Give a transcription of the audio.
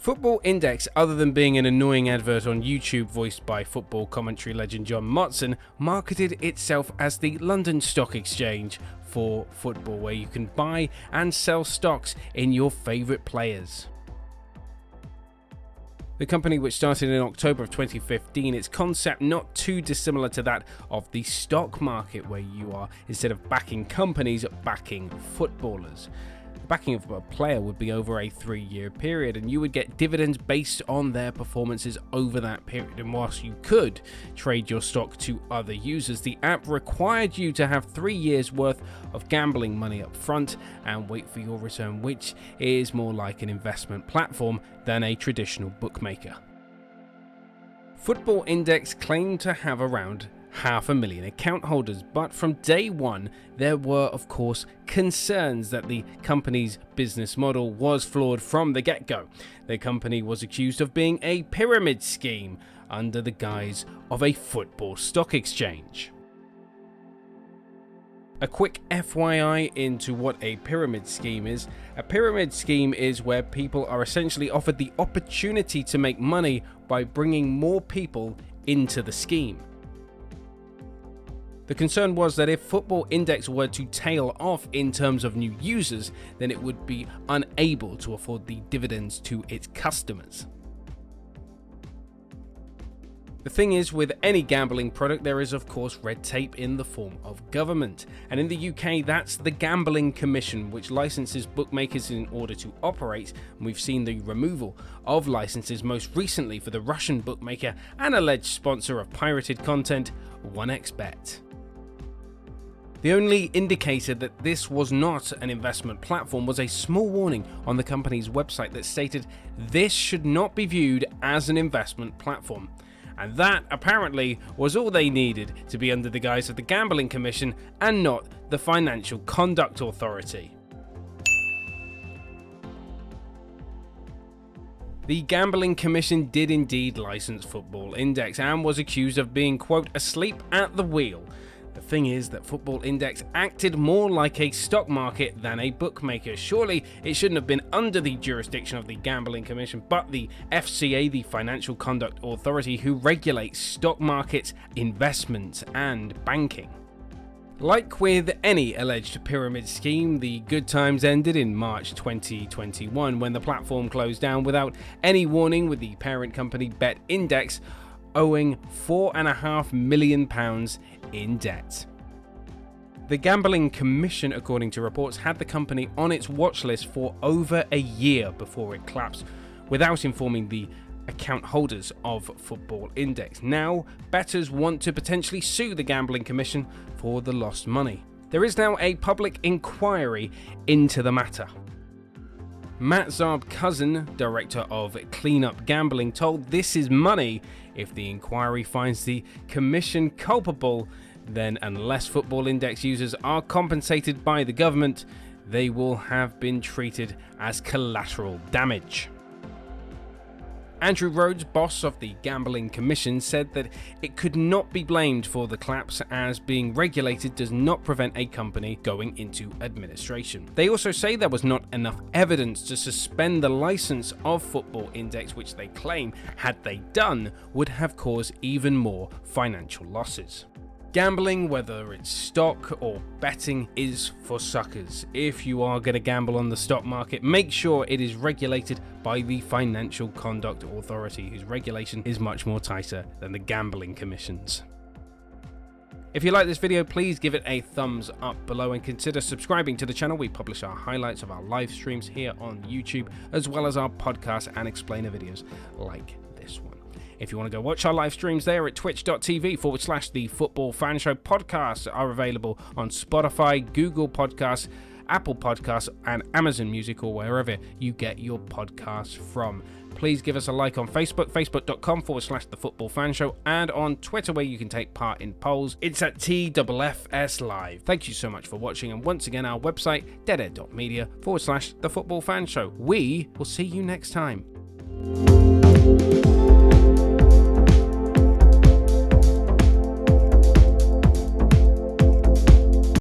Football Index, other than being an annoying advert on YouTube voiced by football commentary legend John Motson, marketed itself as the London Stock Exchange for football, where you can buy and sell stocks in your favourite players. The company, which started in October of 2015, its concept not too dissimilar to that of the stock market, where you are, instead of backing companies, backing footballers. The backing of a player would be over a 3-year period, and you would get dividends based on their performances over that period. And whilst you could trade your stock to other users, the app required you to have 3 years worth of gambling money up front and wait for your return, which is more like an investment platform than a traditional bookmaker. Football Index claimed to have around 500,000 account holders, but from day one there were of course concerns that the company's business model was flawed from the get-go. The company was accused of being a pyramid scheme under the guise of a football stock exchange. A quick FYI into what a pyramid scheme is. A pyramid scheme is where people are essentially offered the opportunity to make money by bringing more people into the scheme. The concern was that if Football Index were to tail off in terms of new users, then it would be unable to afford the dividends to its customers. The thing is, with any gambling product, there is of course red tape in the form of government. And in the UK, that's the Gambling Commission, which licenses bookmakers in order to operate. And we've seen the removal of licenses most recently for the Russian bookmaker and alleged sponsor of pirated content, 1xBet. The only indicator that this was not an investment platform was a small warning on the company's website that stated this should not be viewed as an investment platform. And that apparently was all they needed to be under the guise of the Gambling Commission and not the Financial Conduct Authority. The Gambling Commission did indeed license Football Index and was accused of being, quote, asleep at the wheel. The thing is that Football Index acted more like a stock market than a bookmaker. Surely it shouldn't have been under the jurisdiction of the Gambling Commission, but the FCA, the Financial Conduct Authority, who regulates stock markets, investments, and banking. Like with any alleged pyramid scheme, the good times ended in March 2021 when the platform closed down without any warning, with the parent company BetIndex owing £4.5 million in debt. The Gambling Commission, according to reports, had the company on its watch list for over a year before it collapsed, without informing the account holders of Football Index. Now, bettors want to potentially sue the Gambling Commission for the lost money. There is now a public inquiry into the matter. Matt Zarb-Cousin, director of Cleanup Gambling, told This Is Money if the inquiry finds the commission culpable, then unless Football Index users are compensated by the government, they will have been treated as collateral damage. Andrew Rhodes, boss of the Gambling Commission, said that it could not be blamed for the collapse, as being regulated does not prevent a company going into administration. They also say there was not enough evidence to suspend the license of Football Index, which they claim, had they done, would have caused even more financial losses. Gambling, whether it's stock or betting, is for suckers. If you are going to gamble on the stock market, make sure it is regulated by the Financial Conduct Authority, whose regulation is much more tighter than the Gambling Commission's. If you like this video, please give it a thumbs up below and consider subscribing to the channel. We publish our highlights of our live streams here on YouTube, as well as our podcast and explainer videos like this one. If you want to go watch our live streams, there at twitch.tv/The Football Fan Show. Podcasts are available on Spotify, Google Podcasts, Apple Podcasts, and Amazon Music, or wherever you get your podcasts from. Please give us a like on Facebook, facebook.com/The Football Fan Show, and on Twitter, where you can take part in polls. It's at TFFS Live. Thank you so much for watching, and once again, our website, deadair.media/The Football Fan Show. We will see you next time.